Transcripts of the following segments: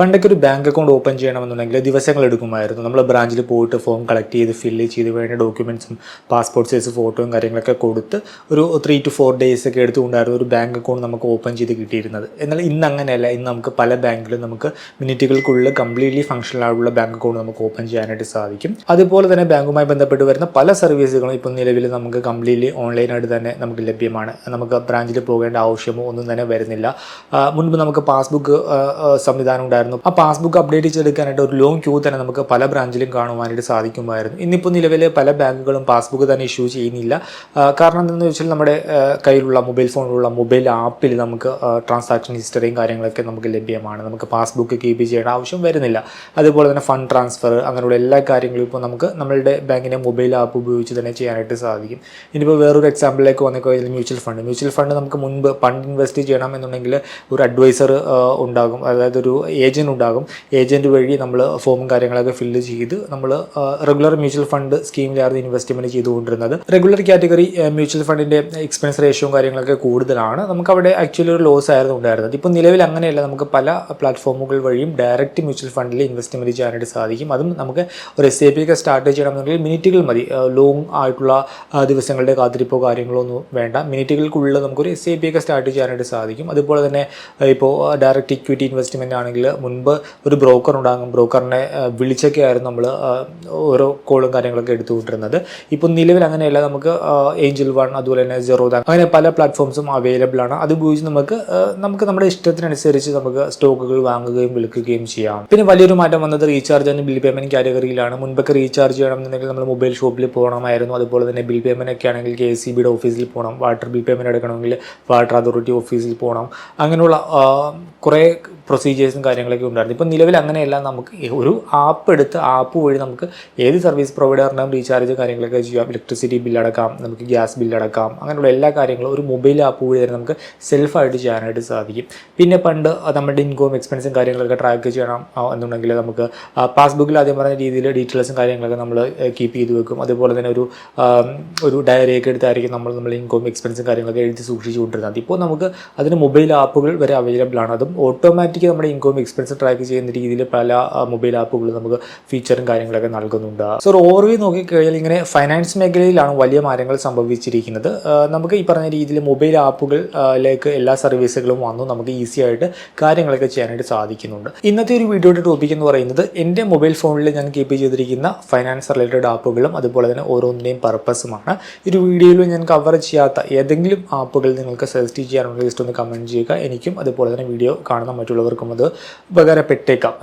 പണ്ടൊക്കെ ഒരു bank account open ചെയ്യണമെന്നുണ്ടെങ്കിൽ ദിവസങ്ങൾ എടുക്കുമായിരുന്നു. നമ്മൾ ബ്രാഞ്ചിൽ പോയിട്ട് ഫോം കളക്ട് ചെയ്ത് ഫില്ല് ചെയ്ത് വേണ്ട ഡോക്യുമെൻറ്റ്സും പാസ്പോർട്ട് സൈസ് ഫോട്ടോയും കാര്യങ്ങളൊക്കെ കൊടുത്ത് ഒരു 3 to 4 days ഒക്കെ എടുത്തുകൊണ്ടായിരുന്നു ഒരു ബാങ്ക് അക്കൗണ്ട് നമുക്ക് ഓപ്പൺ ചെയ്ത് കിട്ടിയിരുന്നത്. എന്നാൽ ഇന്ന് അങ്ങനെയല്ല. ഇന്ന് നമുക്ക് പല ബാങ്കിലും നമുക്ക് മിനിറ്റുകൾക്കുള്ളിൽ കംപ്ലീറ്റ്ലി ഫംഗ്ഷണൽ ആയിട്ടുള്ള ബാങ്ക് അക്കൗണ്ട് നമുക്ക് ഓപ്പൺ ചെയ്യാനായിട്ട് സാധിക്കും. അതുപോലെ തന്നെ ബാങ്കുമായി ബന്ധപ്പെട്ട് വരുന്ന പല സർവീസുകളും ഇപ്പോൾ നിലവിൽ നമുക്ക് കംപ്ലീറ്റ്ലി ഓൺലൈനായിട്ട് തന്നെ നമുക്ക് ലഭ്യമാണ്. നമുക്ക് ബ്രാഞ്ചിൽ പോകേണ്ട ആവശ്യമോ ഒന്നും തന്നെ വരുന്നില്ല. മുൻപ് നമുക്ക് പാസ്ബുക്ക് സംവിധാനം ഉണ്ടായിരുന്നു. ആ പാസ്ബുക്ക് അപ്ഡേറ്റ് ചെയ്തെടുക്കാനായിട്ട് ഒരു ലോങ് ക്യൂ തന്നെ നമുക്ക് പല ബ്രാഞ്ചിലും കാണുവാനായിട്ട് സാധിക്കുമായിരുന്നു. ഇന്നിപ്പോൾ നിലവിൽ പല ബാങ്കുകളും പാസ്ബുക്ക് തന്നെ ഇഷ്യൂ ചെയ്യുന്നില്ല. കാരണം എന്താണെന്ന് വെച്ചാൽ നമ്മുടെ കയ്യിലുള്ള മൊബൈൽ ഫോണിലുള്ള മൊബൈൽ ആപ്പിൽ നമുക്ക് ട്രാൻസാക്ഷൻ ഹിസ്റ്ററിയും കാര്യങ്ങളൊക്കെ നമുക്ക് ലഭ്യമാണ്. നമുക്ക് പാസ്ബുക്ക് കീപ്പ് ചെയ്യേണ്ട ആവശ്യം വരുന്നില്ല. അതുപോലെ തന്നെ ഫണ്ട് ട്രാൻസ്ഫർ അങ്ങനെയുള്ള എല്ലാ കാര്യങ്ങളും ഇപ്പോൾ നമുക്ക് നമ്മളുടെ ബാങ്കിൻ്റെ മൊബൈൽ ആപ്പ് ഉപയോഗിച്ച് തന്നെ ചെയ്യാനായിട്ട് സാധിക്കും. ഇനിയിപ്പോൾ വേറൊരു എക്സാമ്പിളിലേക്ക് വന്നേക്കഴിഞ്ഞാൽ മ്യൂച്വൽ ഫണ്ട് നമുക്ക് മുൻപ് ഫണ്ട് ഇൻവെസ്റ്റ് ചെയ്യണം എന്നുണ്ടെങ്കിൽ ഒരു അഡ്വൈസർ ഉണ്ടാകും, അതായത് ഒരു ഏജൻറ്റ് ഉണ്ടാകും. ഏജൻറ്റ് വഴി നമ്മൾ ഫോമും കാര്യങ്ങളൊക്കെ ഫില്ല് ചെയ്ത് നമ്മൾ റെഗുലർ മ്യൂച്വൽ ഫണ്ട് സ്കീമിലായിരുന്നു ഇൻവെസ്റ്റ്മെൻറ്റ് ചെയ്തുകൊണ്ടിരുന്നത്. റെഗുലർ കാറ്റഗറി മ്യൂച്വൽ ഫണ്ടിൻ്റെ എക്സ്പെൻസ് റേഷ്യോയും കാര്യങ്ങളൊക്കെ കൂടുതലാണ്. നമുക്ക് അവിടെ ആക്ച്വലി ഒരു ലോസ് ആയിരുന്നു ഉണ്ടായിരുന്നത്. ഇപ്പോൾ നിലവിൽ അങ്ങനെയല്ല. നമുക്ക് പല പ്ലാറ്റ്ഫോമുകൾ വഴിയും ഡയറക്റ്റ് മ്യൂച്വൽ ഫണ്ടിൽ ഇൻവെസ്റ്റ്മെൻറ്റ് ചെയ്യാനായിട്ട് സാധിക്കും. അതും നമുക്ക് ഒരു SIP ഒക്കെ സ്റ്റാർട്ട് ചെയ്യണമെന്നുണ്ടെങ്കിൽ മിനിറ്റുകൾ മതി. ലോങ് ആയിട്ടുള്ള ദിവസങ്ങളുടെ കാത്തിരിപ്പോ കാര്യങ്ങളോ ഒന്നും വേണ്ട. മിനിറ്റുകൾക്കുള്ളിൽ നമുക്കൊരു SIP ഒക്കെ സ്റ്റാർട്ട് ചെയ്യാനായിട്ട് സാധിക്കും. അതുപോലെ തന്നെ ഇപ്പോൾ ഡയറക്റ്റ് ഇക്വിറ്റി ഇൻവെസ്റ്റ്മെൻറ്റ് ആണെങ്കിൽ മുൻപ് ഒരു ബ്രോക്കർ ഉണ്ടാകും. ബ്രോക്കറിനെ വിളിച്ചൊക്കെ ആയിരുന്നു നമ്മൾ ഓരോ കോളും കാര്യങ്ങളൊക്കെ എടുത്തുകൊണ്ടിരുന്നത്. ഇപ്പോൾ നിലവിൽ അങ്ങനെയല്ല. നമുക്ക് ഏഞ്ചൽ വൺ അതുപോലെ തന്നെ Zerodha അങ്ങനെ പല പ്ലാറ്റ്ഫോംസും അവൈലബിൾ ആണ്. അത് ഉപയോഗിച്ച് നമുക്ക് നമ്മുടെ ഇഷ്ടത്തിനനുസരിച്ച് നമുക്ക് സ്റ്റോക്കുകൾ വാങ്ങുകയും വിൽക്കുകയും ചെയ്യാം. പിന്നെ വലിയൊരു മാറ്റം വന്നത് റീചാർജ് ആൻഡ് ബിൽ പേയ്മെൻറ്റ് കാറ്റഗറിയിലാണ്. മുൻപൊക്കെ റീചാർജ് ചെയ്യണമെന്നുണ്ടെങ്കിൽ നമ്മൾ മൊബൈൽ ഷോപ്പിൽ പോകണമായിരുന്നു. അതുപോലെ തന്നെ ബിൽ പേയ്മെൻറ്റ് ഒക്കെ ആണെങ്കിൽ KCBയുടെ ഓഫീസിൽ പോകണം. വാട്ടർ ബിൽ പേയ്മെൻറ്റ് എടുക്കണമെങ്കിൽ വാട്ടർ അതോറിറ്റി ഓഫീസിൽ പോകണം. അങ്ങനെയുള്ള കുറേ പ്രൊസീജിയേഴ്സും കാര്യങ്ങളൊക്കെ ഉണ്ടായിരുന്നു. ഇപ്പോൾ നിലവിൽ അങ്ങനെയല്ല. നമുക്ക് ഒരു ആപ്പ് എടുത്ത് ആപ്പ് വഴി നമുക്ക് ഏത് സർവീസ് പ്രൊവൈഡറിനും റീചാർജ് കാര്യങ്ങളൊക്കെ ചെയ്യാം. ഇലക്ട്രിസിറ്റി ബില്ലടക്കാം, നമുക്ക് ഗ്യാസ് ബില്ലടക്കാം. അങ്ങനെയുള്ള എല്ലാ കാര്യങ്ങളും ഒരു മൊബൈൽ ആപ്പ് വഴി തന്നെ നമുക്ക് സെൽഫായിട്ട് ചെയ്യാനായിട്ട് സാധിക്കും. പിന്നെ പണ്ട് നമ്മുടെ ഇൻകം എക്സ്പെൻസും കാര്യങ്ങളൊക്കെ ട്രാക്ക് ചെയ്യണം എന്നുണ്ടെങ്കിൽ നമുക്ക് പാസ്ബുക്കിൽ ആദ്യം പറഞ്ഞ രീതിയിൽ ഡീറ്റെയിൽസും കാര്യങ്ങളൊക്കെ നമ്മൾ കീപ്പ് ചെയ്ത് വെക്കും. അതുപോലെ തന്നെ ഒരു ഡയറിയൊക്കെ എടുത്തായിരിക്കും നമ്മൾ ഇൻകം എക്സ്പെൻസും കാര്യങ്ങളൊക്കെ എഴുതി സൂക്ഷിച്ചുകൊണ്ടിരുന്നത്. ഇപ്പോൾ നമുക്ക് അതിന് മൊബൈൽ ആപ്പുകൾ വരെ അവൈലബിൾ ആണ്. അതും ഓട്ടോമാറ്റിക് നമ്മുടെ ഇൻകം എക്സ്പെൻസ് ട്രാക്ക് ചെയ്യുന്ന രീതിയിൽ പല മൊബൈൽ ആപ്പുകൾ നമുക്ക് ഫീച്ചറും കാര്യങ്ങളൊക്കെ നൽകുന്നുണ്ട്. സോ ഒരു ഓവർവ്യൂ നോക്കിക്കഴിഞ്ഞാൽ ഇങ്ങനെ ഫൈനാൻസ് മേഖലയിലാണ് വലിയ മാറ്റങ്ങൾ സംഭവിച്ചിരിക്കുന്നത്. നമുക്ക് ഈ പറഞ്ഞ രീതിയിൽ മൊബൈൽ ആപ്പുകളിലേക്ക് എല്ലാ സർവീസുകളും വന്നു നമുക്ക് ഈസി ആയിട്ട് കാര്യങ്ങളൊക്കെ ചെയ്യാനായിട്ട് സാധിക്കുന്നുണ്ട്. ഇന്നത്തെ ഒരു വീഡിയോയുടെ ടോപ്പിക് എന്ന് പറയുന്നത് എൻ്റെ മൊബൈൽ ഫോണിൽ ഞാൻ കീപ്പ് ചെയ്തിരിക്കുന്ന ഫൈനാൻസ് റിലേറ്റഡ് ആപ്പുകളും അതുപോലെ തന്നെ ഓരോന്നിൻ്റെയും പർപ്പസുമാണ്. ഈ ഒരു വീഡിയോയിൽ ഞാൻ കവർ ചെയ്യാത്ത ഏതെങ്കിലും ആപ്പുകൾ നിങ്ങൾക്ക് സജസ്റ്റ് ചെയ്യാനുള്ള ജസ്റ്റ് ഒന്ന് കമൻറ്റ് ചെയ്യുക. എനിക്കും അതുപോലെ തന്നെ വീഡിയോ കാണുന്ന മറ്റുള്ളവർക്കും അത് ഉപകാരപ്പെട്ടേക്കാം.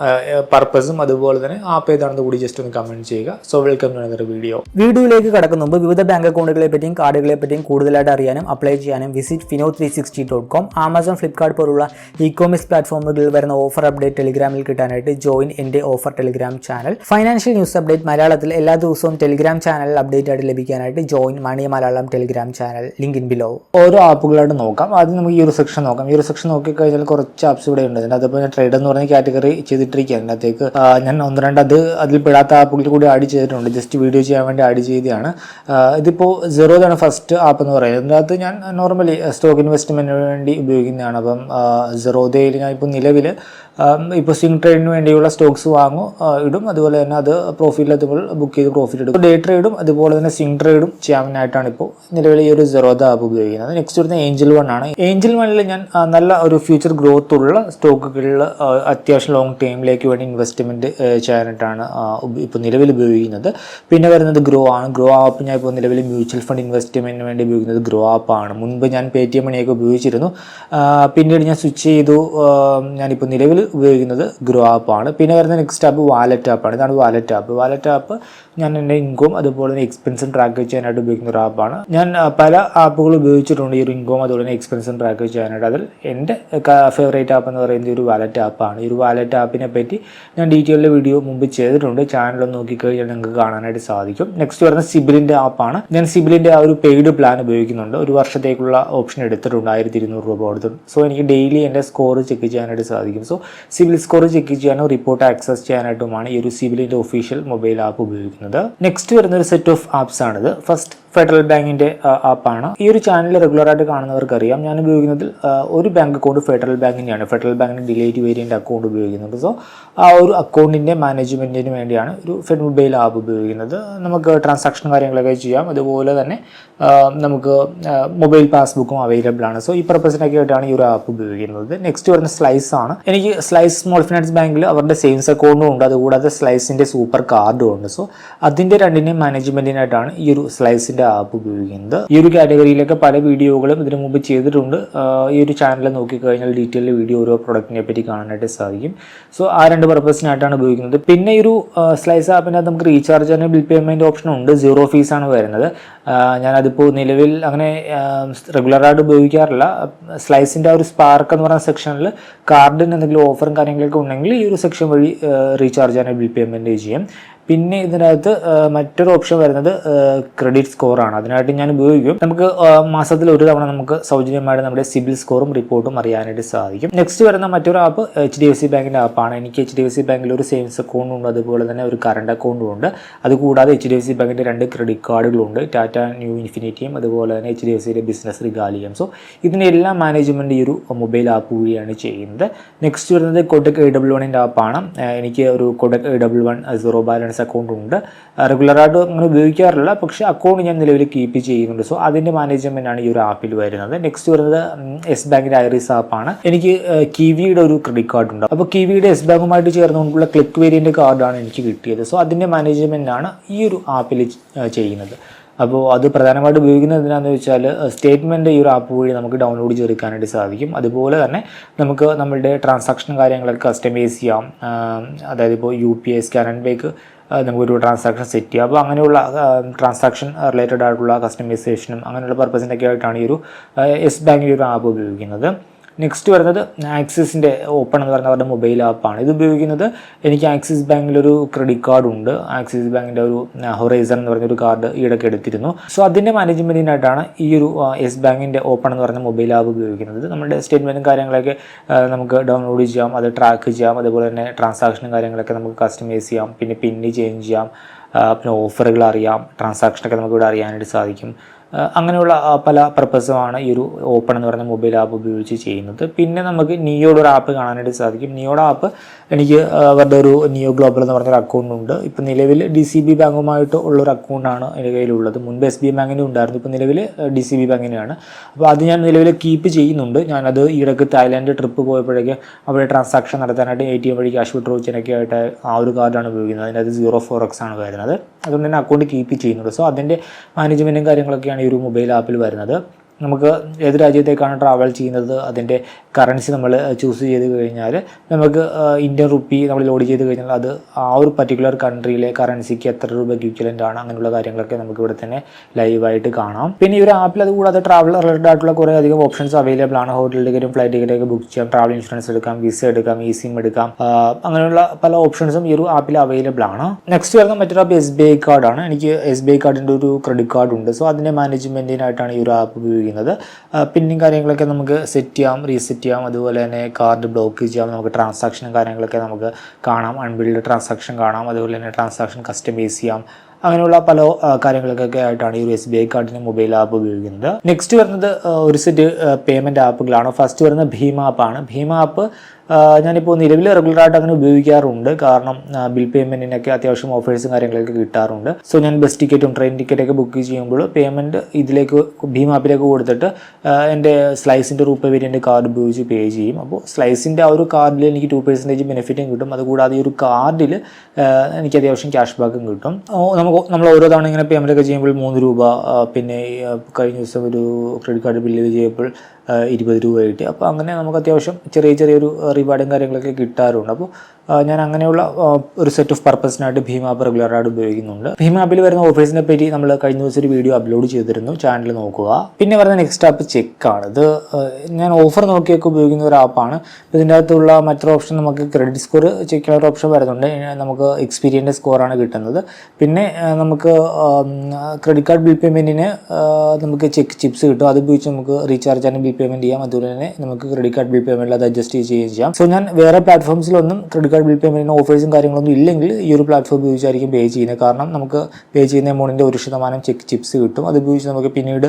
പർപ്പസും അതുപോലെ തന്നെ ആപ്പ് ഏതാണെന്ന് കൂടി ജസ്റ്റ് ഒന്ന് കമൻറ്റ് ചെയ്യുക. So welcome to another video. വീഡിയോയിലേക്ക് കടക്കുന്ന മുമ്പ് വിവിധ ബാങ്ക് അക്കൗണ്ടുകളെ പറ്റിയും കാർഡുകളെ പറ്റിയും കൂടുതലായിട്ട് അറിയാനും അപ്ലൈ ചെയ്യാനും വിസിറ്റ് fino360.com, ആമസോൺ, ഫ്ലിപ്കാർട്ട് പോലുള്ള ഇ-കോമേഴ്സ് പ്ലാറ്റ്ഫോമുകളിൽ വരുന്ന ഓഫർ അപ്ഡേറ്റ് ടെലിഗ്രാമിൽ കിട്ടാനായിട്ട് ജോയിൻ എൻ്റെ offer Telegram channel. Financial news update മലയാളത്തിൽ എല്ലാ ദിവസവും ടെലിഗ്രാം ചാനലിൽ അപ്ഡേറ്റ് ആയിട്ട് ലഭിക്കാനായിട്ട് join money Malayalam Telegram channel. Link in below. ഓരോ ആപ്പുകളായിട്ട് നോക്കാം. ആദ്യം നമുക്ക് ഈ ഒരു സെക്ഷൻ നോക്കാം. ഈ ഒരു സെക്ഷൻ നോക്കിക്കഴിഞ്ഞാൽ കുറച്ച് ആപ്സ് ഇവിടെ ഉണ്ട്. അതുപോലെ ട്രേഡ് എന്ന് പറഞ്ഞ കാറ്റഗറി ചെയ്തിട്ടിരിക്കുകയാണ്. അതിനകത്തേക്ക് ഞാൻ ഒന്ന് രണ്ട് അതിൽ പെടാത്ത ആപ്പുകൾ കൂടി ആഡ് ചെയ്തിട്ടുണ്ട്. ജസ്റ്റ് വീഡിയോ ചെയ്യാൻ വേണ്ടി ആഡ് ചെയ്തതാണ്. ഇതിപ്പോൾ Zerodha ആണ് ഫസ്റ്റ് ആപ്പ് എന്ന് പറയുന്നത്. അതിനകത്ത് ഞാൻ നോർമലി സ്റ്റോക്ക് ഇൻവെസ്റ്റ്മെൻറ്റിന് വേണ്ടി ഉപയോഗിക്കുന്നതാണ്. അപ്പം Zerodhaയിൽ ഞാൻ ഇപ്പോൾ നിലവിൽ ഇപ്പോൾ സ്വിംഗ് ട്രേഡിന് വേണ്ടിയുള്ള സ്റ്റോക്സ് ഇടും. അതുപോലെ തന്നെ അത് പ്രോഫിറ്റിലെത്തുമ്പോൾ ബുക്ക് ചെയ്ത് പ്രോഫിറ്റ് എടുക്കും. ഡേ ട്രേഡും അതുപോലെ തന്നെ സ്വിംഗ് ട്രേഡും ചെയ്യാനായിട്ടാണ് ഇപ്പോൾ നിലവിൽ ഈ ഒരു Zerodha ആപ്പ് ഉപയോഗിക്കുന്നത്. നെക്സ്റ്റ് വരുന്ന ഏഞ്ചൽ വൺ ആണ്. ഏഞ്ചൽ വണ്ണിൽ ഞാൻ നല്ല ഒരു ഫ്യൂച്ചർ ഗ്രോത്ത് ഉള്ള സ്റ്റോക്കുകളിൽ അത്യാവശ്യം ലോങ് ടൈമിലേക്ക് വേണ്ടി ഇൻവെസ്റ്റ്മെൻറ്റ് ചെയ്യാനായിട്ടാണ് ഇപ്പോൾ നിലവിൽ ഉപയോഗിക്കുന്നത്. പിന്നെ വരുന്നത് ഗ്രോ ആണ്. ഗ്രോ ആപ്പ് ഞാൻ ഇപ്പോൾ നിലവിൽ മ്യൂച്വൽ ഫണ്ട് ഇൻവെസ്റ്റ്മെൻറ്റിന് വേണ്ടി ഉപയോഗിക്കുന്നത് ഗ്രോ ആപ്പാണ്. മുൻപ് ഞാൻ Paytm മണിയൊക്കെ ഉപയോഗിച്ചിരുന്നു. പിന്നീട് ഞാൻ സ്വിച്ച് ചെയ്തു. ഞാനിപ്പോൾ നിലവിൽ ഉപയോഗിക്കുന്നത് ഗ്രോ ആപ്പാണ്. പിന്നെ വരുന്ന നെക്സ്റ്റ് ആപ്പ് വാലറ്റ് ആപ്പാണ്. ഇതാണ് വാലറ്റ് ആപ്പ്. വാലറ്റ് ആപ്പ് ഞാൻ എൻ്റെ ഇൻകം അതുപോലെ തന്നെ എക്സ്പെൻസും ട്രാക്ക് ചെയ്യാനായിട്ട് ഉപയോഗിക്കുന്ന ഒരു ആപ്പാണ്. ഞാൻ പല ആപ്പുകൾ ഉപയോഗിച്ചിട്ടുണ്ട് ഈ ഒരു ഇൻകം അതുപോലെ തന്നെ എക്സ്പെൻസും ട്രാക്ക് ചെയ്യാനായിട്ട്. അതിൽ എൻ്റെ ഫേവറേറ്റ് ആപ്പ് എന്ന് പറയുന്നത് ഒരു വാലറ്റ് ആപ്പാണ്. ഈ ഒരു വാലറ്റ് ആപ്പിനെ പറ്റി ഞാൻ ഡീറ്റെയിൽഡ് വീഡിയോ മുമ്പ് ചെയ്തിട്ടുണ്ട്. ചാനലൊന്ന് നോക്കിക്കഴിഞ്ഞാൽ നിങ്ങൾക്ക് കാണാനായിട്ട് സാധിക്കും. നെക്സ്റ്റ് വരുന്ന സിബിലിൻ്റെ ആപ്പാണ്. ഞാൻ സിബിലിൻ്റെ ആ ഒരു പെയ്ഡ് പ്ലാൻ ഉപയോഗിക്കുന്നുണ്ട്. ഒരു വർഷത്തേക്കുള്ള ഓപ്ഷൻ എടുത്തിട്ടുണ്ട്. 1200 രൂപ കൊടുത്തിട്ടുണ്ട്. സോ എനിക്ക് ഡെയിലി എൻ്റെ സ്കോർ ചെക്ക് ചെയ്യാനായിട്ട് സാധിക്കും. സോ സിബിൽ സ്കോർ ചെക്ക് ചെയ്യാനോ റിപ്പോർട്ട് ആക്സസ് ചെയ്യാനായിട്ടുമാണ് ഈ ഒരു സിബിലിൻ്റെ ഒഫീഷ്യൽ മൊബൈൽ ആപ്പ് ഉപയോഗിക്കുന്നത്. നെക്സ്റ്റ് വരുന്ന ഒരു സെറ്റ് ഓഫ് ആപ്സ് ആണിത്. ഫസ്റ്റ് ഫെഡറൽ ബാങ്കിൻ്റെ ആപ്പാണ്. ഈ ഒരു ചാനൽ റെഗുലറായിട്ട് കാണുന്നവർക്ക് അറിയാം. ഞാൻ ഉപയോഗിക്കുന്നതിൽ ഒരു ബാങ്ക് അക്കൗണ്ട് ഫെഡറൽ ബാങ്കിൻ്റെയാണ്. ഫെഡറൽ ബാങ്കിന് തന്നെ ഡിലൈറ്റ് വേരിയൻ്റ് അക്കൗണ്ട് ഉപയോഗിക്കുന്നുണ്ട്. സോ ആ ഒരു അക്കൗണ്ടിൻ്റെ മാനേജ്മെൻറ്റിന് വേണ്ടിയാണ് ഒരു ഫെഡ് മൊബൈൽ ആപ്പ് ഉപയോഗിക്കുന്നത്. നമുക്ക് ട്രാൻസാക്ഷൻ കാര്യങ്ങളൊക്കെ ചെയ്യാം. അതുപോലെ തന്നെ നമുക്ക് മൊബൈൽ പാസ്ബുക്കും അവൈലബിൾ ആണ്. സോ ഈ പർപ്പസിനൊക്കെ ആയിട്ടാണ് ഈ ഒരു ആപ്പ് ഉപയോഗിക്കുന്നത്. നെക്സ്റ്റ് വരുന്ന സ്ലൈസ് ആണ്. എനിക്ക് സ്ലൈസ് സ്മോൾ ഫിനാൻസ് ബാങ്കിൽ അവരുടെ സേവിങ്സ് അക്കൗണ്ടും ഉണ്ട്, അതുകൂടാതെ സ്ലൈസിൻ്റെ സൂപ്പർ കാർഡും ഉണ്ട്. സോ അതിൻ്റെ രണ്ടിൻ്റെയും മാനേജ്മെൻറ്റിനായിട്ടാണ് ഈ ഒരു സ്ലൈസിൻ്റെ ആപ്പ് ഉപയോഗിക്കുന്നത്. ഈ ഒരു കാറ്റഗറിയിലൊക്കെ പല വീഡിയോകളും ഇതിനു മുമ്പ് ചെയ്തിട്ടുണ്ട്. ഈ ഒരു ചാനൽ നോക്കിക്കഴിഞ്ഞാൽ ഡീറ്റെയിൽ വീഡിയോ ഓരോ പ്രൊഡക്റ്റിനെ പറ്റി കാണാനായിട്ട് സാധിക്കും. സോ ആ രണ്ട് പർപ്പസിനായിട്ടാണ് ഉപയോഗിക്കുന്നത്. പിന്നെ ഈ ഒരു സ്ലൈസ് ആപ്പിനകത്ത് നമുക്ക് റീചാർജ് ചെയ്യാൻ ബിൽ പേയ്മെൻറ്റ് ഓപ്ഷൻ ഉണ്ട്. 0 ഫീസാണ് വരുന്നത്. ഞാനതിപ്പോൾ നിലവിൽ അങ്ങനെ റെഗുലറായിട്ട് ഉപയോഗിക്കാറില്ല. സ്ലൈസിൻ്റെ ആ ഒരു സ്പാർക്ക് എന്ന് പറയുന്ന സെക്ഷനിൽ കാർഡിന് എന്തെങ്കിലും ഓഫറും കാര്യങ്ങളൊക്കെ ഉണ്ടെങ്കിൽ ഈ ഒരു സെക്ഷൻ വഴി റീചാർജ് ചെയ്യാൻ ബിൽ പേയ്മെൻറ്റ് ചെയ്യാം. പിന്നെ ഇതിനകത്ത് മറ്റൊരു ഓപ്ഷൻ വരുന്നത് ക്രെഡിറ്റ് സ്കോറാണ്. അതിനായിട്ട് ഞാൻ ഉപയോഗിക്കും. നമുക്ക് മാസത്തിൽ ഒരു തവണ നമുക്ക് സൗജന്യമായിട്ട് നമ്മുടെ സിബിൽ സ്കോറും റിപ്പോർട്ടും അറിയാനായിട്ട് സാധിക്കും. നെക്സ്റ്റ് വരുന്ന മറ്റൊരു ആപ്പ് HDFC ബാങ്കിൻ്റെ ആപ്പാണ്. എനിക്ക് HDFC ബാങ്കിൽ ഒരു സേവിങ്സ് അക്കൗണ്ടും ഉണ്ട്, അതുപോലെ തന്നെ ഒരു കറണ്ട് അക്കൗണ്ടും ഉണ്ട്. അതുകൂടാതെ HDFC ബാങ്കിൻ്റെ 2 ക്രെഡിറ്റ് കാർഡുകളുണ്ട്, ടാറ്റ ന്യൂ ഇൻഫിനിറ്റിയും അതുപോലെ തന്നെ HDFCയുടെ ബിസിനസ് റിഗാലിയം. സോ ഇതിനെല്ലാം മാനേജ്മെൻറ്റ് ഈ ഒരു മൊബൈൽ ആപ്പ് വഴിയാണ് ചെയ്യുന്നത്. നെക്സ്റ്റ് വരുന്നത് കൊടക് AW1ൻ്റെ ആപ്പാണ്. എനിക്ക് ഒരു Kodagu AW1 zero balance account ഉണ്ട്. റെഗുലറായിട്ട് അങ്ങനെ ഉപയോഗിക്കാറില്ല, പക്ഷേ അക്കൗണ്ട് ഞാൻ നിലവിൽ കീപ്പ് ചെയ്യുന്നുണ്ട്. സോ അതിൻ്റെ മാനേജ്മെൻറ്റാണ് ഈ ഒരു ആപ്പിൽ വരുന്നത്. നെക്സ്റ്റ് വരുന്നത് യെസ് ബാങ്കിൻ്റെ ഐറിസ് ആപ്പാണ്. എനിക്ക് കിവിയുടെ ഒരു ക്രെഡിറ്റ് കാർഡ് ഉണ്ട്. അപ്പോൾ കിവിയുടെ യെസ് ബാങ്കുമായിട്ട് ചേർന്നുകൊണ്ടുള്ള ക്ലിക്ക് വേരിയൻ്റ് കാർഡാണ് എനിക്ക് കിട്ടിയത്. സോ അതിൻ്റെ മാനേജ്മെൻറ്റാണ് ഈ ഒരു ആപ്പിൽ ചെയ്യുന്നത്. അപ്പോൾ അത് പ്രധാനമായിട്ട് ഉപയോഗിക്കുന്നത് എന്തിനാണെന്ന് വെച്ചാൽ സ്റ്റേറ്റ്മെൻറ്റ് ഈ ഒരു ആപ്പ് വഴി നമുക്ക് ഡൗൺലോഡ് ചെയ്തെടുക്കാനായിട്ട് സാധിക്കും. അതുപോലെ തന്നെ നമുക്ക് നമ്മളുടെ ട്രാൻസാക്ഷൻ കാര്യങ്ങളൊക്കെ കസ്റ്റമൈസ് ചെയ്യാം. അതായത് ഇപ്പോൾ UPI സ്കാൻ ആൻഡ് പേക്ക് നമുക്കൊരു ട്രാൻസാക്ഷൻ സെറ്റ് ചെയ്യാം. അപ്പോൾ അങ്ങനെയുള്ള ട്രാൻസാക്ഷൻ റിലേറ്റഡ് ആയിട്ടുള്ള കസ്റ്റമൈസേഷനും അങ്ങനെയുള്ള പർപ്പസിനൊക്കെ ആയിട്ടാണ് ഈ ഒരു യെസ് ബാങ്കിൻ്റെ ഒരു ആപ്പ് ഉപയോഗിക്കുന്നത്. നെക്സ്റ്റ് വരുന്നത് ആക്സിസിൻ്റെ ഓപ്പൺ എന്ന് പറയുന്ന അവരുടെ മൊബൈൽ ആപ്പാണ്. ഇത് ഉപയോഗിക്കുന്നത് എനിക്ക് ആക്സിസ് ബാങ്കിലൊരു ക്രെഡിറ്റ് കാർഡ് ഉണ്ട്. ആക്സിസ് ബാങ്കിൻ്റെ ഒരു ഹൊറൈസൺ എന്ന് പറഞ്ഞൊരു കാർഡ് ഈയിടയ്ക്ക് എടുത്തിരുന്നു. സോ അതിൻ്റെ മാനേജ്മെൻറ്റിനായിട്ടാണ് ഈ ഒരു യെസ് ബാങ്കിൻ്റെ ഓപ്പൺ എന്ന് പറഞ്ഞ മൊബൈൽ ആപ്പ് ഉപയോഗിക്കുന്നത്. നമ്മുടെ സ്റ്റേറ്റ്മെൻറ്റും കാര്യങ്ങളൊക്കെ നമുക്ക് ഡൗൺലോഡ് ചെയ്യാം, അത് ട്രാക്ക് ചെയ്യാം. അതുപോലെ തന്നെ ട്രാൻസാക്ഷനും കാര്യങ്ങളൊക്കെ നമുക്ക് കസ്റ്റമൈസ് ചെയ്യാം. പിന്നെ പിന്ന് ചേഞ്ച് ചെയ്യാം. പിന്നെ ഓഫറുകൾ അറിയാം, ട്രാൻസാക്ഷനൊക്കെ നമുക്കിവിടെ അറിയാനായിട്ട് സാധിക്കും. അങ്ങനെയുള്ള പല പർപ്പസുമാണ് ഈ ഒരു ഓപ്പൺ എന്ന് പറയുന്ന മൊബൈൽ ആപ്പ് ഉപയോഗിച്ച് ചെയ്യുന്നത്. പിന്നെ നമുക്ക് നിയോയുടെ ഒരു ആപ്പ് കാണാനായിട്ട് സാധിക്കും. നിയോയുടെ ആപ്പ് എനിക്ക് അവരുടെ ഒരു നിയോ ഗ്ലോബൽ എന്ന് പറഞ്ഞൊരു അക്കൗണ്ട് ഉണ്ട്. ഇപ്പോൾ നിലവിൽ DCB ബാങ്കുമായിട്ട് ഉള്ളൊരു അക്കൗണ്ടാണ് എൻ്റെ കയ്യിലുള്ളത്. മുൻപ് SBI ബാങ്കിൻ്റെ ഉണ്ടായിരുന്നു, ഇപ്പോൾ നിലവിൽ DCB ബാങ്കിൻ്റെയാണ്. അപ്പോൾ അത് ഞാൻ നിലവിൽ കീപ്പ് ചെയ്യുന്നുണ്ട്. ഞാനത് ഈയിടയ്ക്ക് തായ്ലാൻഡ് ട്രിപ്പ് പോയപ്പോഴേക്ക് അവിടെ ട്രാൻസാക്ഷൻ നടത്താനായിട്ട് ATM വഴി ക്യാഷ് വിഡ്രോ ചെയ്യാനൊക്കെ ആയിട്ട് ആ ഒരു കാർഡാണ് ഉപയോഗിക്കുന്നത്. അതിൻ്റെ അത് 0 ആണ് വരുന്നത്. അതുകൊണ്ട് തന്നെ അക്കൗണ്ട് കീപ്പ് ചെയ്യുന്നുണ്ട്. സോ അതിൻ്റെ മാനേജ്മെൻറ്റും കാര്യങ്ങളൊക്കെയാണ് ഈ ഒരു മൊബൈൽ ആപ്പിൽ വരുന്നത്. നമുക്ക് ഏത് രാജ്യത്തേക്കാണ് ട്രാവൽ ചെയ്യുന്നത് അതിൻ്റെ കറൻസി നമ്മൾ ചൂസ് ചെയ്ത് കഴിഞ്ഞാൽ നമുക്ക് ഇന്ത്യൻ റുപ്പി നമ്മൾ ലോഡ് ചെയ്ത് കഴിഞ്ഞാൽ അത് ആ ഒരു പർട്ടിക്കുലർ കൺട്രിയിലെ കറൻസിക്ക് എത്ര രൂപ ഇക്വലൻ്റ് ആണ്, അങ്ങനെയുള്ള കാര്യങ്ങളൊക്കെ നമുക്ക് ഇവിടെ തന്നെ ലൈവായിട്ട് കാണാം. പിന്നെ ഈ ഒരു ആപ്പിൽ അത് കൂടാതെ ട്രാവൽ റിലേറ്റഡ് ആയിട്ടുള്ള കുറേ അധികം ഓപ്ഷൻസ് അവൈലബിൾ ആണ്. ഹോട്ടൽ ടിക്കറ്റും ഫ്ലൈറ്റ് ടിക്കറ്റൊക്കെ ബുക്ക് ചെയ്യാം, ട്രാവൽ ഇൻഷുറൻസ് എടുക്കാം, വിസ എടുക്കാം, eSIM എടുക്കാം. അങ്ങനെയുള്ള പല ഓപ്ഷൻസും ഈ ഒരു ആപ്പിൽ അവൈലബിൾ ആണ്. നെക്സ്റ്റ് വരുന്ന മറ്റൊരു ആപ്പ് SBI കാർഡാണ്. എനിക്ക് SBI കാർഡിൻ്റെ ഒരു ക്രെഡിറ്റ് കാർഡ് ഉണ്ട്. സോ അതിൻ്റെ മാനേജ്മെൻറ്റിനായിട്ടാണ് ഈ ഒരു ആപ്പ് ഉപയോഗിക്കുന്നത്. പിന്നും കാര്യങ്ങളൊക്കെ നമുക്ക് സെറ്റ് ചെയ്യാം, റീസെറ്റ് ചെയ്യാം. അതുപോലെ തന്നെ കാർഡ് ബ്ലോക്ക് ചെയ്യാം. നമുക്ക് ട്രാൻസാക്ഷനും കാര്യങ്ങളൊക്കെ നമുക്ക് കാണാം, അൺബിൽഡ് ട്രാൻസാക്ഷൻ കാണാം. അതുപോലെ തന്നെ ട്രാൻസാക്ഷൻ കസ്റ്റമൈസ് ചെയ്യാം. അങ്ങനെയുള്ള പല കാര്യങ്ങൾക്കൊക്കെ ആയിട്ടാണ് ഈ ഒരു SBI കാർഡിൻ്റെ മൊബൈൽ ആപ്പ് ഉപയോഗിക്കുന്നത്. നെക്സ്റ്റ് വരുന്നത് ഒരു സെറ്റ് പേയ്മെൻറ്റ് ആപ്പുകളാണ്. ഫസ്റ്റ് വരുന്നത് ഭീമ ആപ്പാണ്. ഭീമ ആപ്പ് ഞാനിപ്പോൾ നിലവിൽ റെഗുലറായിട്ട് അങ്ങനെ ഉപയോഗിക്കാറുണ്ട്. കാരണം ബിൽ പേയ്മെൻറ്റിനൊക്കെ അത്യാവശ്യം ഓഫേഴ്സും കാര്യങ്ങളൊക്കെ കിട്ടാറുണ്ട്. സോ ഞാൻ ബസ് ടിക്കറ്റും ട്രെയിൻ ടിക്കറ്റൊക്കെ ബുക്ക് ചെയ്യുമ്പോൾ പേയ്മെൻറ്റ് ഇതിലേക്ക് ഭീം ആപ്പിലേക്ക് കൊടുത്തിട്ട് എൻ്റെ സ്ലൈസിൻ്റെ റൂപേ വേരിയൻ്റ് കാർഡ് ഉപയോഗിച്ച് പേ ചെയ്യും. അപ്പോൾ സ്ലൈസിൻ്റെ ആ ഒരു കാർഡിൽ എനിക്ക് 2% ബെനിഫിറ്റും കിട്ടും. അതുകൂടാതെ ഈ ഒരു കാർഡിൽ എനിക്ക് അത്യാവശ്യം ക്യാഷ് ബാക്കും കിട്ടും. നമ്മൾ ഓരോ തവണ ഇങ്ങനെ പേയ്മെൻ്റ് ഒക്കെ ചെയ്യുമ്പോൾ 3 രൂപ, പിന്നെ കഴിഞ്ഞ ദിവസം ഒരു ക്രെഡിറ്റ് കാർഡ് ബില്ല് ചെയ്യുമ്പോൾ 20 രൂപ കിട്ടി. അപ്പോൾ അങ്ങനെ നമുക്ക് അത്യാവശ്യം ചെറിയൊരു റിവാർഡും കാര്യങ്ങളൊക്കെ കിട്ടാറുണ്ട്. അപ്പോൾ ഞാൻ അങ്ങനെയുള്ള ഒരു സെറ്റ് ഓഫ് പർപ്പസിനായിട്ട് ഭീം ആപ്പ് റെഗുലറായിട്ട് ഉപയോഗിക്കുന്നുണ്ട്. ഭീം ആപ്പിൽ വരുന്ന ഓഫേഴ്സിനെ പറ്റി നമ്മൾ കഴിഞ്ഞ ദിവസം ഒരു വീഡിയോ അപ്ലോഡ് ചെയ്തിരുന്നു, ചാനൽ നോക്കുക. പിന്നെ വരുന്ന നെക്സ്റ്റ് ആപ്പ് ചെക്കാണ്. ഇത് ഞാൻ ഓഫർ നോക്കിയൊക്കെ ഉപയോഗിക്കുന്ന ഒരു ആപ്പാണ്. ഇതിൻ്റെ അകത്തുള്ള മറ്റൊരു ഓപ്ഷൻ നമുക്ക് ക്രെഡിറ്റ് സ്കോർ ചെക്ക് ചെയ്യാൻ ഒരു ഓപ്ഷൻ വരുന്നുണ്ട്. നമുക്ക് എക്സ്പീരിയൻസ് സ്കോറാണ് കിട്ടുന്നത്. പിന്നെ നമുക്ക് ക്രെഡിറ്റ് കാർഡ് ബിൽ പേയ്മെൻറ്റിന് നമുക്ക് ചെക്ക് ചിപ്സ് കിട്ടും. അത് ഉപയോഗിച്ച് നമുക്ക് റീചാർജ് ചെയ്യാനും ബിൽ പേയ്മെൻറ്റ് ചെയ്യാം, അതുപോലെ തന്നെ നമുക്ക് ക്രെഡിറ്റ് കാർഡ് ബിൽ പേയ്മെൻറ്റിൽ അത് അഡ്ജസ്റ്റ് ചെയ്യുകയും ചെയ്യാം. സോ ഞാൻ വേറെ പ്ലാറ്റ്ഫോംസിലൊന്നും ക്രെഡിറ്റ് കാർഡ് ബിൽ പേയ്മെൻറ്റിന് ഓഫേഴ്സും കാര്യങ്ങളൊന്നും ഇല്ലെങ്കിൽ ഈ ഒരു പ്ലാറ്റ്ഫോം ഉപയോഗിച്ചായിരിക്കും പേ ചെയ്യുന്നത്. കാരണം നമുക്ക് പേ ചെയ്യുന്ന എമൗണ്ടിൻ്റെ 1% ചെക്ക് ചിപ്സ് കിട്ടും. അത് ഉപയോഗിച്ച് നമുക്ക് പിന്നീട്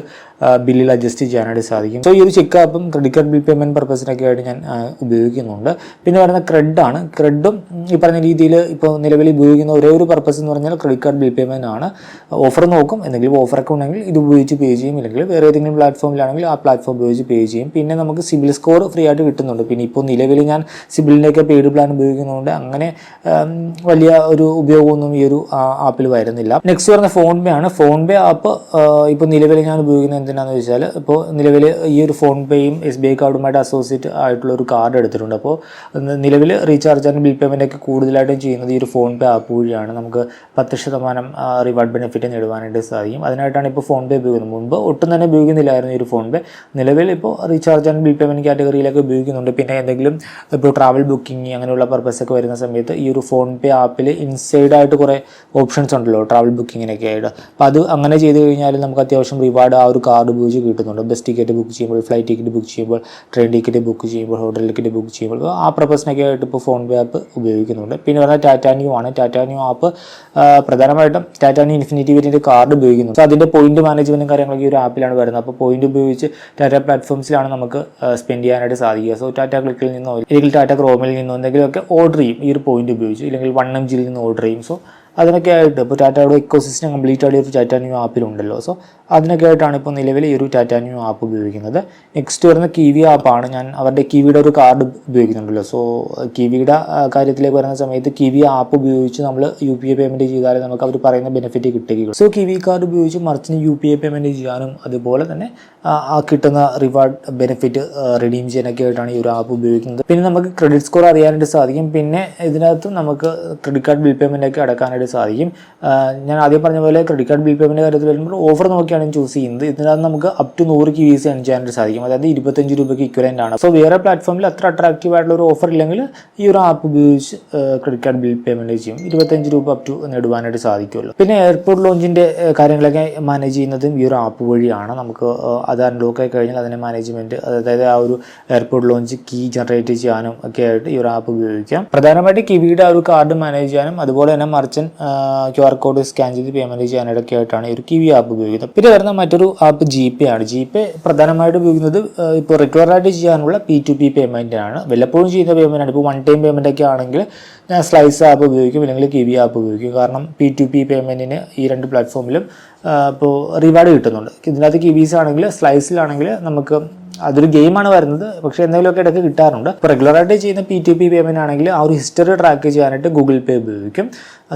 ബില്ലിൽ അഡ്ജസ്റ്റ് ചെയ്യാനായിട്ട് സാധിക്കും. സോ ഈ ഒരു ചെക്ക് ആപ്പും ക്രെഡിറ്റ് കാർഡ് ബിൽ പേയ്മെൻറ്റ് പർപ്പസിനൊക്കെ ആയിട്ട് ഞാൻ ഉപയോഗിക്കുന്നുണ്ട്. പിന്നെ പറയുന്ന ക്രെഡാണ്. ക്രെഡും ഈ പറഞ്ഞ രീതിയിൽ ഇപ്പോൾ നിലവിൽ ഉപയോഗിക്കുന്ന ഒരേ ഒരു പർപ്പസ് എന്ന് പറഞ്ഞാൽ ക്രെഡിറ്റ് കാർഡ് ബിൽ പേയ്മെൻറ്റ് ആണ്. ഓഫർ നോക്കും, എന്തെങ്കിലും ഓഫറൊക്കെ ഉണ്ടെങ്കിൽ ഇത് ഉപയോഗിച്ച് പേ ചെയ്യും, ഇല്ലെങ്കിൽ വേറെ ഏതെങ്കിലും പ്ലാറ്റ്ഫോമിലാണെങ്കിൽ ആ പ്ലാറ്റ്ഫോം ഉപയോഗിച്ച് പേ ചെയ്യും. പിന്നെ നമുക്ക് സിബിൽ സ്കോർ ഫ്രീ ആയിട്ട് കിട്ടുന്നുണ്ട്. പിന്നെ ഇപ്പോൾ നിലവിൽ ഞാൻ സിബിലിൻ്റെയൊക്കെ പെയ്ഡ് പ്ലാൻ ഉപയോഗിക്കുന്നതുകൊണ്ട് അങ്ങനെ വലിയ ഒരു ഉപയോഗമൊന്നും ഈ ഒരു ആപ്പിൽ വരുന്നില്ല. നെക്സ്റ്റ് പറഞ്ഞ ഫോൺ പേ ആണ്. ഫോൺ പേ ആപ്പ് ഇപ്പോൾ നിലവിൽ ഞാൻ ഉപയോഗിക്കുന്നത് എന്തിനാണെന്ന് വെച്ചാൽ, ഇപ്പോൾ നിലവിൽ ഈ ഒരു ഫോൺ പേയും SBI കാർഡുമായിട്ട് അസോസിയേറ്റ് ആയിട്ടുള്ള ഒരു കാർഡ് എടുത്തിട്ടുണ്ട്. അപ്പോൾ നിലവിൽ റീചാർജ് ആൻഡ് ബിൽ പേയ്മെൻ്റ് ഒക്കെ കൂടുതലായിട്ടും ചെയ്യുന്നത് ഈ ഒരു ഫോൺ പേ ആപ്പ് വഴിയാണ്. നമുക്ക് 10% റിവാർഡ് ബെനിഫിറ്റ് നേടുവാനായിട്ട് സാധിക്കും. അതിനായിട്ടാണ് ഇപ്പോൾ ഫോൺ പേ ഉപയോഗിക്കുന്നത്. മുൻപ് ഒട്ടും തന്നെ ഉപയോഗിക്കുന്നില്ലായിരുന്നു ഈ ഒരു ഫോൺ പേ. നിലവിൽ ഇപ്പോൾ റീചാർജ് ആൻഡ് ബിൽ പേയ്മെൻറ്റ് കാറ്റഗറിയിലൊക്കെ ഉപയോഗിക്കുന്നുണ്ട്. പിന്നെ എന്തെങ്കിലും ഇപ്പോൾ ട്രാവൽ ബുക്കിംഗ് അങ്ങനെയുള്ള പർപ്പസൊക്കെ വരുന്ന സമയത്ത് ഈ ഒരു ഫോൺ പേ ആപ്പിൽ ഇൻസൈഡായിട്ട് കുറേ ഓപ്ഷൻസ് ഉണ്ടല്ലോ ട്രാവൽ ബുക്കിങ്ങിനൊക്കെ ആയിട്ട്. അപ്പോൾ അത് അങ്ങനെ ചെയ്ത് കഴിഞ്ഞാൽ നമുക്ക് അത്യാവശ്യം റിവാർഡ് ആ ഒരു കാർഡ് ഉപയോഗിച്ച് കിട്ടുന്നുണ്ട്. ബസ് ടിക്കറ്റ് ബുക്ക് ചെയ്യുമ്പോൾ, ഫ്ലൈറ്റ് ടിക്കറ്റ് ബുക്ക് ചെയ്യുമ്പോൾ, ട്രെയിൻ ടിക്കറ്റ് ബുക്ക് ചെയ്യുമ്പോൾ, ഹോട്ടൽ ടിക്കറ്റ് ബുക്ക് ചെയ്യുമ്പോൾ ആ പർപ്പസിനൊക്കെ ആയിട്ട് ഇപ്പോൾ ഫോൺ പേ ആപ്പ് ഉപയോഗിക്കുന്നുണ്ട്. പിന്നെ പറഞ്ഞാൽ ടാറ്റാ ന്യൂ ആണ്. ടാറ്റാ ന്യൂ ആപ്പ് പ്രധാനമായിട്ടും Tata new infinity variant card ഉപയോഗിക്കുന്നുണ്ട്. സോ അതിൻ്റെ പോയിന്റ് മാനേജ്മെൻറ്റും കാര്യങ്ങളൊക്കെ ഈ ഒരു ആപ്പിലാണ് വരുന്നത്. അപ്പോൾ പോയിന്റ് ഉപയോഗിച്ച് ടാറ്റ പ്ലാറ്റ്ഫോംസിലാണ് നമുക്ക് സ്പെൻഡ് ചെയ്യാനായിട്ട് സാധിക്കുക. സോ ടാറ്റ ക്ലിക്കിൽ നിന്നോ അല്ലെങ്കിൽ ടാറ്റ ക്രോമിൽ നിന്നോ എന്തെങ്കിലുമൊക്കെ ഓർഡർ ചെയ്യും ഈ ഒരു പോയിന്റ് ഉപയോഗിച്ച്, ഇല്ലെങ്കിൽ 1mgയിൽ നിന്ന് ഓർഡർ ചെയ്യും. സോ അതിനൊക്കെ ആയിട്ട് ഇപ്പോൾ ടാറ്റയുടെ ഇക്കോസിസ്റ്റം കംപ്ലീറ്റ് ആയിട്ട് ഒരു ടാറ്റ ന്യൂ ആപ്പിലുണ്ടല്ലോ. സോ അതിനൊക്കെ ആയിട്ടാണ് ഇപ്പോൾ നിലവിൽ ഈ ഒരു ടാറ്റ ന്യൂ ആപ്പ് ഉപയോഗിക്കുന്നത്. നെക്സ്റ്റ് വരുന്ന കിവി ആപ്പാണ്. ഞാൻ അവരുടെ കിവിയുടെ ഒരു കാർഡ് ഉപയോഗിക്കുന്നുണ്ടല്ലോ. സോ കിവിയുടെ കാര്യത്തിലേക്ക് വരുന്ന സമയത്ത് കിവി ആപ്പ് ഉപയോഗിച്ച് നമ്മൾ UPI പേയ്മെൻറ്റ് ചെയ്താൽ നമുക്ക് അവർ പറയുന്ന ബെനിഫിറ്റ് കിട്ടുകയുള്ളൂ. സോ കിവി കാർഡ് ഉപയോഗിച്ച് മറിച്ചിന് UPI പേയ്മെൻറ്റ് ചെയ്യാനും അതുപോലെ തന്നെ ആ കിട്ടുന്ന റിവാർഡ് ബെനിഫിറ്റ് റിഡീം ചെയ്യാനൊക്കെ ആയിട്ടാണ് ഈ ഒരു ആപ്പ് ഉപയോഗിക്കുന്നത്. പിന്നെ നമുക്ക് ക്രെഡിറ്റ് സ്കോർ അറിയാനായിട്ട് സാധിക്കും. പിന്നെ ഇതിനകത്ത് നമുക്ക് ക്രെഡിറ്റ് കാർഡ് ബിൽ പേയ്മെൻ്റ് ഒക്കെ അടക്കാനായിട്ട് സാധിക്കും. ഞാൻ ആദ്യം പറഞ്ഞ പോലെ ക്രെഡിറ്റ് കാർഡ് ബിൽ പേയ്മെൻറ്റ് കാര്യത്തിൽ വരുമ്പോൾ ഓഫർ നോക്കിയാണ് ചൂസ് ചെയ്യുന്നത്. ഇതിനകത്ത് നമുക്ക് അപ് ടു 100 KVs earn ചെയ്യാനായിട്ട് സാധിക്കും. അതായത് 25 രൂപയ്ക്ക് ഇക്വലൻ്റ് ആണ്. സോ വേറെ പ്ലാറ്റ്ഫോമിൽ അത്ര അട്രാക്റ്റീവ് ആയിട്ടുള്ള ഒരു ഓഫർ ഇല്ലെങ്കിൽ ഈ ഒരു ആപ്പ് ഉപയോഗിച്ച് ക്രെഡിറ്റ് കാർഡ് ബിൽ പേയ്മെൻറ്റ് ചെയ്യും. 25 രൂപ അപ് ടു നേടുവാനായിട്ട് സാധിക്കുമല്ലോ. പിന്നെ എയർപോർട്ട് ലോഞ്ചിൻ്റെ കാര്യങ്ങളൊക്കെ മാനേജ് ചെയ്യുന്നതും ഈ ഒരു ആപ്പ് വഴിയാണ്. നമുക്ക് അത് അൺലോക്ക് ആയി കഴിഞ്ഞാൽ അതിൻ്റെ മാനേജ്മെൻറ്റ്, അതായത് ആ ഒരു എയർപോർട്ട് ലോഞ്ച് കീ ജനറേറ്റ് ചെയ്യാനും ഒക്കെ ആയിട്ട് ഈ ഒരു ആപ്പ് ഉപയോഗിക്കാം. പ്രധാനമായിട്ട് കിവിയുടെ ആ ഒരു കാർഡ് മാനേജ് ചെയ്യാനും അതുപോലെ തന്നെ മർച്ചൻ്റ് QR കോഡ് സ്കാൻ ചെയ്ത് പേയ്മെൻറ്റ് ചെയ്യാനൊക്കെ ആയിട്ടാണ് ഈ ഒരു കിവി ആപ്പ് ഉപയോഗിക്കുന്നത്. പിന്നെ വരുന്ന മറ്റൊരു ആപ്പ് GPay ആണ്. GPay പ്രധാനമായിട്ട് ഉപയോഗിക്കുന്നത് ഇപ്പോൾ റെഗുലറായിട്ട് ചെയ്യാനുള്ള P2P പേയ്മെൻ്റ് ആണ്. വല്ലപ്പോഴും ചെയ്യുന്ന പേയ്മെൻ്റ് ആണ്. ഇപ്പോൾ വൺ ടൈം പേയ്മെൻ്റ് ഒക്കെ ആണെങ്കിൽ ഞാൻ സ്ലൈസ് ആപ്പ് ഉപയോഗിക്കും, അല്ലെങ്കിൽ കിവി ആപ്പ് ഉപയോഗിക്കും. കാരണം P2P പേയ്മെൻറ്റിന് ഈ രണ്ട് പ്ലാറ്റ്ഫോമിലും ഇപ്പോൾ റിവാർഡ് കിട്ടുന്നുണ്ട്. ഇതിനകത്ത് കിവീസ് ആണെങ്കിൽ സ്ലൈസിലാണെങ്കിൽ നമുക്ക് അതൊരു ഗെയിമാണ് വരുന്നത്, പക്ഷേ എന്തെങ്കിലുമൊക്കെ ഇടയ്ക്ക് കിട്ടാറുണ്ട്. ഇപ്പോൾ റെഗുലറായിട്ട് ചെയ്യുന്ന P2P പേയ്മെൻറ്റ് ആണെങ്കിൽ ആ ഒരു ഹിസ്റ്ററി ട്രാക്ക് ചെയ്യാനായിട്ട് ഗൂഗിൾ പേ ഉപയോഗിക്കും.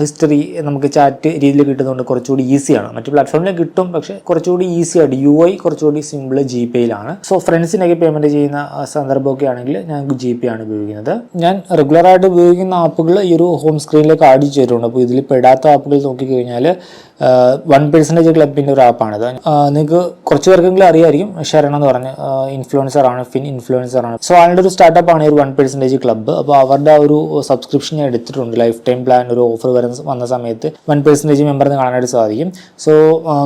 ഹിസ്റ്ററി നമുക്ക് ചാറ്റ് രീതിയിൽ കിട്ടുന്നതുകൊണ്ട് കുറച്ചുകൂടി ഈസിയാണ്. മറ്റു പ്ലാറ്റ്ഫോമിൽ കിട്ടും, പക്ഷേ കുറച്ചുകൂടി ഈസിയായിട്ട് UI കുറച്ചുകൂടി സിമ്പിൾ GPayയിലാണ്. സോ ഫ്രണ്ട്സിനൊക്കെ പേയ്മെൻറ്റ് ചെയ്യുന്ന സന്ദർഭമൊക്കെ ആണെങ്കിൽ ഞാൻ GPay ആണ് ഉപയോഗിക്കുന്നത്. ഞാൻ റെഗുലറായിട്ട് ഉപയോഗിക്കുന്ന ആപ്പുകൾ ഈ ഒരു ഹോം സ്ക്രീനിലേക്ക് ആഡ് ചെയ്തിട്ടുണ്ട്. അപ്പോൾ ഇതിൽ പെടാത്ത ആപ്പുകൾ നോക്കിക്കഴിഞ്ഞാൽ 1% ക്ലബിൻ്റെ ഒരു ആപ്പാണിത്. നിങ്ങൾക്ക് കുറച്ച് പേർക്കെങ്കിലും അറിയായിരിക്കും. ഷെറൺ എന്ന് പറഞ്ഞ് ഇൻഫ്ലുവൻസറാണ്, ഇൻഫ്ലുവൻസറാണ്. സോ അതിൻ്റെ ഒരു സ്റ്റാർട്ടപ്പാണ് ഈ ഒരു 1% ക്ലബ്ബ്. അപ്പോൾ അവരുടെ ഒരു സബ്സ്ക്രിപ്ഷൻ ഞാൻ എടുത്തിട്ടുണ്ട്. ലൈഫ് ടൈം പ്ലാൻ ഒരു ഓഫർ വന്ന സമയത്ത് 1% മെമ്പറിന് കാണാനായിട്ട് സാധിക്കും. സോ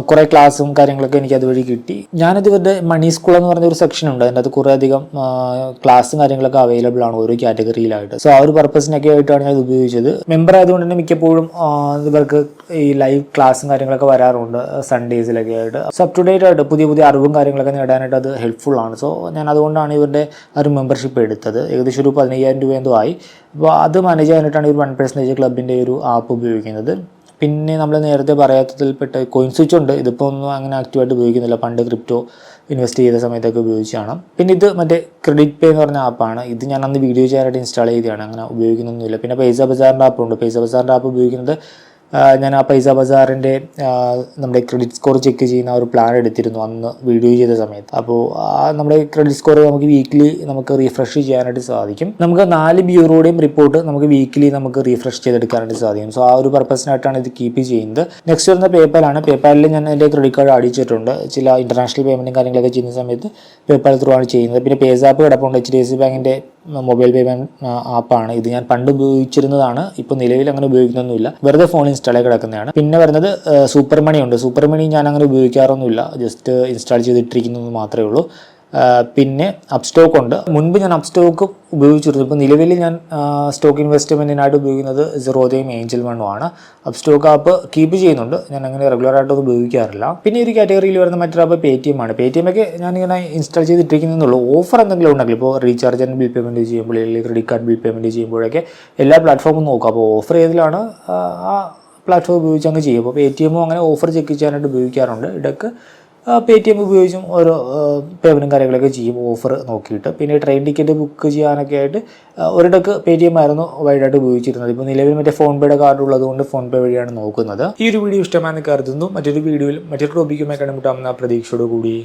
കുറേ ക്ലാസ്സും കാര്യങ്ങളൊക്കെ എനിക്ക് അതുവഴി കിട്ടി. ഞാനത് ഇവരുടെ മണി സ്കൂൾ എന്ന് പറഞ്ഞ ഒരു സെക്ഷൻ ഉണ്ട്. അതിൻ്റെ അത് കുറേ അധികം ക്ലാസ്സും കാര്യങ്ങളൊക്കെ അവൈലബിൾ ആണ് ഓരോ കാറ്റഗറിയിലായിട്ട്. സോ ആ ഒരു പർപ്പസിനൊക്കെ ആയിട്ടാണ് ഞാൻ ഇത് ഉപയോഗിച്ചത്. മെമ്പർ ആയതുകൊണ്ട് തന്നെ മിക്കപ്പോഴും ഇവർക്ക് ഈ ലൈവ് ക്ലാസ്സും കാര്യങ്ങളൊക്കെ വരാറുണ്ട് സൺഡേസിലൊക്കെ ആയിട്ട്. സോ അപ് ടു ഡേറ്റ് ആയിട്ട് പുതിയ അറിവും കാര്യങ്ങളൊക്കെ നേടാനായിട്ട് അത് ഹെൽപ്ഫുൾ ആണ്. സോ ഞാൻ അതുകൊണ്ടാണ് ഇവരുടെ ആ ഒരു മെമ്പർഷിപ്പ് എടുത്തത്. ഏകദേശം ഒരു 15,000 രൂപ എന്തോ ആയി. അപ്പോൾ അത് മാനേജ് ചെയ്യാനായിട്ടാണ് ഈ ഒരു 1% ക്ലബിൻ്റെ ഒരു ആപ്പ് ഉപയോഗിക്കുന്നത്. പിന്നെ നമ്മൾ നേരത്തെ പറയാത്തതിൽപ്പെട്ട കോയിൻ സ്വിച്ച് ഉണ്ട്. ഇതിപ്പോൾ ഒന്നും അങ്ങനെ ആക്റ്റീവായിട്ട് ഉപയോഗിക്കുന്നില്ല. പണ്ട് ക്രിപ്റ്റോ ഇൻവെസ്റ്റ് ചെയ്ത സമയത്തൊക്കെ ഉപയോഗിച്ചാണ്. പിന്നെ ഇത് മറ്റേ ക്രെഡിറ്റ് പേ എന്ന് പറഞ്ഞ ആപ്പാണ്. ഇത് ഞാൻ അന്ന് വീഡിയോ ചെയ്യാനായിട്ട് ഇൻസ്റ്റാൾ ചെയ്തതാണ്. അങ്ങനെ ഉപയോഗിക്കുന്നൊന്നുമില്ല. പിന്നെ പൈസ ബസാറിൻ്റെ ആപ്പുണ്ട്. പൈസ ബസാറിൻ്റെ ആപ്പ് ഉപയോഗിക്കുന്നത് ഞാൻ ആ പൈസ ബസാറിൻ്റെ നമ്മുടെ ക്രെഡിറ്റ് സ്കോർ ചെക്ക് ചെയ്യുന്ന ഒരു പ്ലാൻ എടുത്തിരുന്നു അന്ന് വീഡിയോ ചെയ്ത സമയത്ത്. അപ്പോൾ നമ്മുടെ ക്രെഡിറ്റ് സ്കോർ നമുക്ക് വീക്ക്ലി നമുക്ക് റീഫ്രഷ് ചെയ്യാനായിട്ട് സാധിക്കും. നമുക്ക് 4 ബ്യൂറോയുടെയും റിപ്പോർട്ട് നമുക്ക് വീക്ക്ലി നമുക്ക് റീഫ്രഷ് ചെയ്തെടുക്കാനായിട്ട് സാധിക്കും. സോ ആ ഒരു പർപ്പസിനായിട്ടാണ് ഇത് കീപ്പ് ചെയ്യുന്നത്. നെക്സ്റ്റ് വരുന്ന പേപ്പാലാണ്. പേപ്പാലിൽ ഞാൻ എൻ്റെ ക്രെഡിറ്റ് കാർഡ് അടിച്ചിട്ടുണ്ട്. ചില ഇൻ്റർനാഷണൽ പേയ്മെൻറ്റും കാര്യങ്ങളൊക്കെ ചെയ്യുന്ന സമയത്ത് പേപ്പാൽ ത്രൂ ആണ് ചെയ്യുന്നത്. പിന്നെ പേസാപ്പ് കിടപ്പുണ്ട്. HDFC ബാങ്കിൻ്റെ മൊബൈൽ പേയ്മെൻറ്റ് ആപ്പാണ്. ഇത് ഞാൻ പണ്ട് ഉപയോഗിച്ചിരുന്നതാണ്. ഇപ്പോൾ നിലവിൽ അങ്ങനെ ഉപയോഗിക്കുന്നൊന്നുമില്ല. വെറുതെ ഫോൺ ഇൻസ്റ്റാൾ കിടക്കുന്നതാണ്. പിന്നെ വരുന്നത് സൂപ്പർ മണി ഉണ്ട്. സൂപ്പർ മണി ഞാൻ അങ്ങനെ ഉപയോഗിക്കാറൊന്നുമില്ല. ജസ്റ്റ് ഇൻസ്റ്റാൾ ചെയ്തിട്ടിരിക്കുന്നത് മാത്രമേ ഉള്ളൂ. പിന്നെ അപ്സ്റ്റോക്ക് ഉണ്ട്. മുൻപ് ഞാൻ അപ്സ്റ്റോക്ക് ഉപയോഗിച്ചിരുന്നു. ഇപ്പോൾ നിലവിൽ ഞാൻ സ്റ്റോക്ക് ഇൻവെസ്റ്റ്മെൻറ്റിനായിട്ട് ഉപയോഗിക്കുന്നത് സിറോദയും ഏഞ്ചൽ വണ്ണും ആണ്. അപ്സ്റ്റോക്ക് ആപ്പ് കീപ്പ് ചെയ്യുന്നുണ്ട്, ഞാൻ അങ്ങനെ റെഗുലറായിട്ടൊന്നും ഉപയോഗിക്കാറില്ല. പിന്നെ ഒരു കാറ്റഗറിയിൽ വരുന്ന മറ്റൊരു ആപ്പ് പേടിഎം ആണ്. പേടിഎം ഒക്കെ ഞാനിങ്ങനെ ഇൻസ്റ്റാൾ ചെയ്തിട്ടിരിക്കുന്നുള്ളൂ. ഓഫർ എന്തെങ്കിലും ഉണ്ടെങ്കിൽ ഇപ്പോൾ റീചാർജ് ആൻഡ് ബിൽ പേയ്മെൻറ്റ് ചെയ്യുമ്പോൾ അല്ലെങ്കിൽ ക്രെഡിറ്റ് കാർഡ് ബിൽ പേയ്മെൻറ്റ് ചെയ്യുമ്പോഴൊക്കെ എല്ലാ പ്ലാറ്റ്ഫോമും നോക്കാം. അപ്പോൾ ഓഫർ ഏതിലാണ് ആ പ്ലാറ്റ്ഫോം ഉപയോഗിച്ച് അങ്ങ് ചെയ്യും. അപ്പോൾ പേടിഎമ്മും അങ്ങനെ ഓഫർ ചെക്ക് ചെയ്യാനായിട്ട് ഉപയോഗിക്കാറുണ്ട്. ഇടയ്ക്ക് പേടിഎം ഉപയോഗിച്ചും ഓരോ പേയ്മെൻറ്റും കാര്യങ്ങളൊക്കെ ചെയ്യും ഓഫർ നോക്കിയിട്ട്. പിന്നെ ട്രെയിൻ ടിക്കറ്റ് ബുക്ക് ചെയ്യാനൊക്കെ ആയിട്ട് ഒരിടക്ക് പേടിഎം ആയിരുന്നു വൈഡായിട്ട് ഉപയോഗിച്ചിരുന്നത്. ഇപ്പോൾ നിലവിൽ മറ്റേ ഫോൺ പേയുടെ കാർഡ് ഉള്ളതുകൊണ്ട് ഫോൺ പേ വഴിയാണ് നോക്കുന്നത്. ഈ ഒരു വീഡിയോ ഇഷ്ടമാണെന്ന് കരുതുന്നു. മറ്റൊരു വീഡിയോയിൽ മറ്റൊരു ടോപ്പിക്കുമായി കണ്ടുമുട്ടാമെന്ന പ്രതീക്ഷയോടുകൂടി